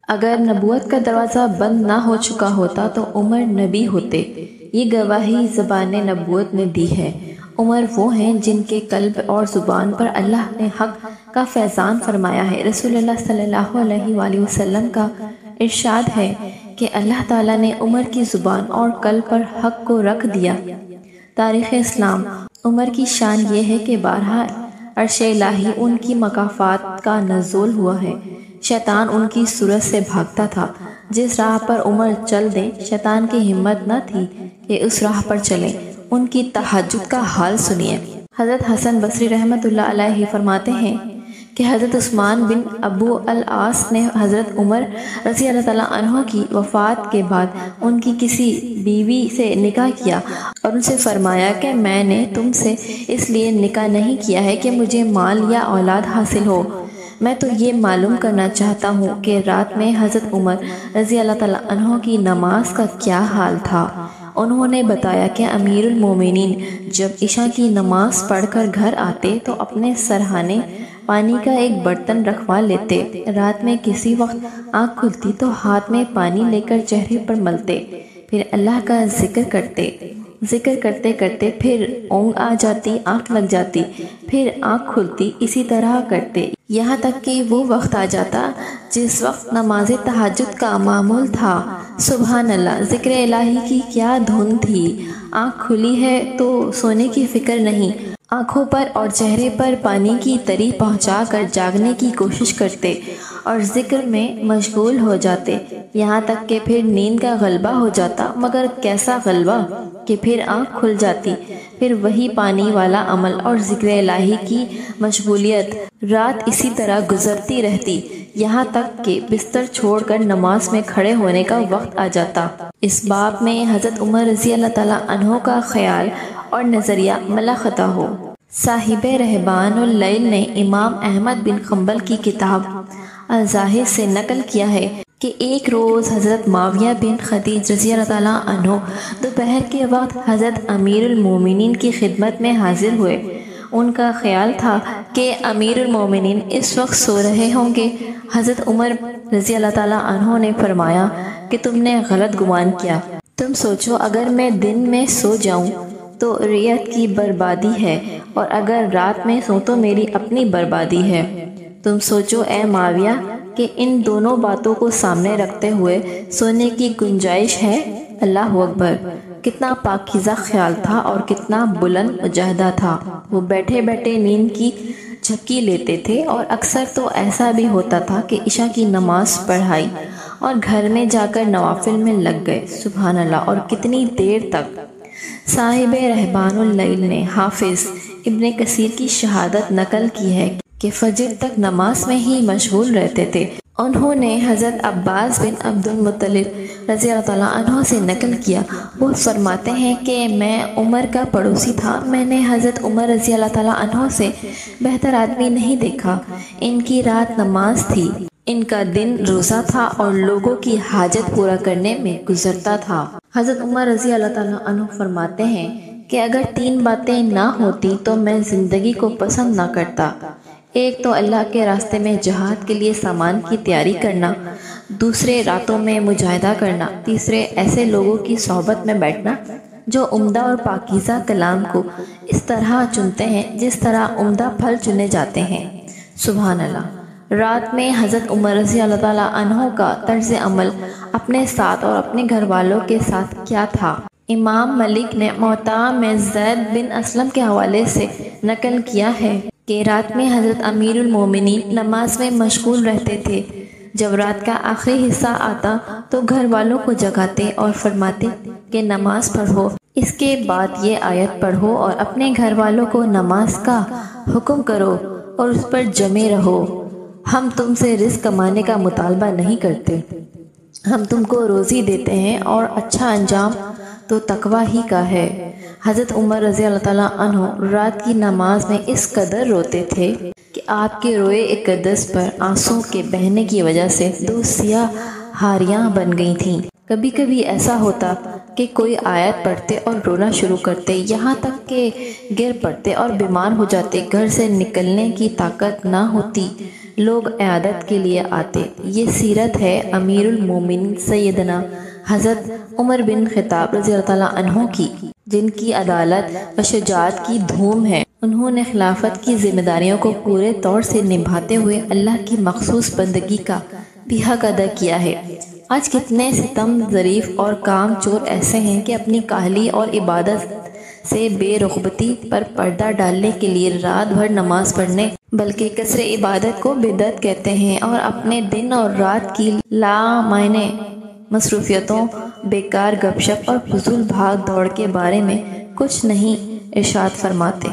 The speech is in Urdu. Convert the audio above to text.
اگر نبوت کا دروازہ بند نہ ہو چکا ہوتا تو عمر نبی ہوتے۔ یہ گواہی زبان نبوت نے دی ہے۔ عمر وہ ہیں جن کے قلب اور زبان پر اللہ نے حق کا فیضان فرمایا ہے۔ رسول اللہ صلی اللہ علیہ وآلہ وسلم کا ارشاد ہے کہ اللہ تعالیٰ نے عمر کی زبان اور قلب پر حق کو رکھ دیا۔ تاریخ اسلام عمر کی شان یہ ہے کہ بارہا عرش الہی ان کی مکافات کا نزول ہوا ہے۔ شیطان ان کی صورت سے بھاگتا تھا۔ جس راہ پر عمر چل دیں شیطان کی ہمت نہ تھی کہ اس راہ پر چلیں۔ ان کی تہجد کا حال سنیے۔ حضرت حسن بصری رحمۃ اللہ علیہ فرماتے ہیں کہ حضرت عثمان بن ابو العاص نے حضرت عمر رضی اللہ تعالیٰ عنہ کی وفات کے بعد ان کی کسی بیوی سے نکاح کیا اور ان سے فرمایا کہ میں نے تم سے اس لیے نکاح نہیں کیا ہے کہ مجھے مال یا اولاد حاصل ہو، میں تو یہ معلوم کرنا چاہتا ہوں کہ رات میں حضرت عمر رضی اللہ تعالیٰ عنہ کی نماز کا کیا حال تھا۔ انہوں نے بتایا کہ امیر المومنین جب عشاء کی نماز پڑھ کر گھر آتے تو اپنے سرہانے پانی کا ایک برتن رکھوا لیتے۔ رات میں کسی وقت آنکھ کھلتی تو ہاتھ میں پانی لے کر چہرے پر ملتے، پھر اللہ کا ذکر کرتے کرتے پھر اونگ آ جاتی، آنکھ لگ جاتی، پھر آنکھ کھلتی، اسی طرح کرتے یہاں تک کہ وہ وقت آ جاتا جس وقت نماز تہجد کا معمول تھا۔ سبحان اللہ، ذکر الہی کی کیا دھن تھی۔ آنکھ کھلی ہے تو سونے کی فکر نہیں، آنکھوں پر اور چہرے پر پانی کی تری پہنچا کر جاگنے کی کوشش کرتے اور ذکر میں مشغول ہو جاتے، یہاں تک کہ پھر نیند کا غلبہ ہو جاتا، مگر کیسا غلبہ کہ پھر آنکھ کھل جاتی، پھر وہی پانی والا عمل اور ذکر الہی کی مشغولیت، رات اسی طرح گزرتی رہتی، یہاں تک کہ بستر چھوڑ کر نماز میں کھڑے ہونے کا وقت آ جاتا۔ اس باب میں حضرت عمر رضی اللہ تعالیٰ عنہ کا خیال اور نظریہ ملاخطہ ہو۔ صاحب رہبان اللیل نے امام احمد بن حنبل کی کتاب الزاہد سے نقل کیا ہے کہ ایک روز حضرت معاویہ بن خدیج رضی اللہ تعالیٰ عنہ دوپہر کے وقت حضرت امیر المومنین کی خدمت میں حاضر ہوئے۔ ان کا خیال تھا کہ امیر المومنین اس وقت سو رہے ہوں گے۔ حضرت عمر رضی اللہ تعالیٰ عنہ نے فرمایا کہ تم نے غلط گمان کیا، تم سوچو اگر میں دن میں سو جاؤں تو ریت کی بربادی ہے اور اگر رات میں سو تو میری اپنی بربادی ہے۔ تم سوچو اے معاویہ کہ ان دونوں باتوں کو سامنے رکھتے ہوئے سونے کی گنجائش ہے۔ اللہ اکبر، کتنا پاکیزہ خیال تھا اور کتنا بلند مجاہدہ تھا۔ وہ بیٹھے بیٹھے نیند کی جھپکی لیتے تھے اور اکثر تو ایسا بھی ہوتا تھا کہ عشاء کی نماز پڑھائی اور گھر میں جا کر نوافل میں لگ گئے۔ سبحان اللہ، اور کتنی دیر تک۔ صاحب رہبان اللیل نے حافظ ابن کثیر کی شہادت نقل کی ہے کہ فجر تک نماز میں ہی مشغول رہتے تھے۔ انہوں نے حضرت عباس بن عبد المطلب رضی اللہ تعالیٰ عنہ سے نقل کیا، وہ فرماتے ہیں کہ میں عمر کا پڑوسی تھا، میں نے حضرت عمر رضی اللہ تعالیٰ عنہ سے بہتر آدمی نہیں دیکھا۔ ان کی رات نماز تھی، ان کا دن روزہ تھا اور لوگوں کی حاجت پورا کرنے میں گزرتا تھا۔ حضرت عمر رضی اللہ تعالیٰ عنہ فرماتے ہیں کہ اگر 3 باتیں نہ ہوتی تو میں زندگی کو پسند نہ کرتا۔ ایک تو اللہ کے راستے میں جہاد کے لیے سامان کی تیاری کرنا، دوسرے راتوں میں مجاہدہ کرنا، تیسرے ایسے لوگوں کی صحبت میں بیٹھنا جو عمدہ اور پاکیزہ کلام کو اس طرح چنتے ہیں جس طرح عمدہ پھل چنے جاتے ہیں۔ سبحان اللہ۔ رات میں حضرت عمر رضی اللہ تعالیٰ عنہ کا طرز عمل اپنے ساتھ اور اپنے گھر والوں کے ساتھ کیا تھا؟ امام ملک نے موطا میں زید بن اسلم کے حوالے سے نقل کیا ہے کہ رات میں حضرت امیر المومنین نماز میں مشغول رہتے تھے۔ جب رات کا آخری حصہ آتا تو گھر والوں کو جگاتے اور فرماتے کہ نماز پڑھو، اس کے بعد یہ آیت پڑھو اور اپنے گھر والوں کو نماز کا حکم کرو اور اس پر جمے رہو۔ ہم تم سے رزق کمانے کا مطالبہ نہیں کرتے، ہم تم کو روزی دیتے ہیں اور اچھا انجام تو تقوی ہی کا ہے۔ حضرت عمر رضی اللہ تعالیٰ عنہ رات کی نماز میں اس قدر روتے تھے کہ آپ کے روئے اقدس پر آنسوں کے بہنے کی وجہ سے 2 سیاہ ہاریاں بن گئی تھیں۔ کبھی کبھی ایسا ہوتا کہ کوئی آیت پڑھتے اور رونا شروع کرتے، یہاں تک کہ گر پڑتے اور بیمار ہو جاتے، گھر سے نکلنے کی طاقت نہ ہوتی، لوگ عیادت کے لیے آتے۔ یہ سیرت ہے امیر المومنین سیدنا حضرت عمر بن خطاب رضی اللہ تعالیٰ عنہ کی، جن کی عدالت و شجاعت کی دھوم ہے۔ انہوں نے خلافت کی ذمہ داریوں کو پورے طور سے نبھاتے ہوئے اللہ کی مخصوص بندگی کا بھی حق ادا کیا ہے۔ آج کتنے ستم ظریف اور کام چور ایسے ہیں کہ اپنی کاہلی اور عبادت سے بے رغبتی پر پردہ ڈالنے کے لیے رات بھر نماز پڑھنے بلکہ کثر عبادت کو بدعت کہتے ہیں، اور اپنے دن اور رات کی لامعنی مصروفیتوں، بیکار گپ شپ اور فضول بھاگ دوڑ کے بارے میں کچھ نہیں ارشاد فرماتے۔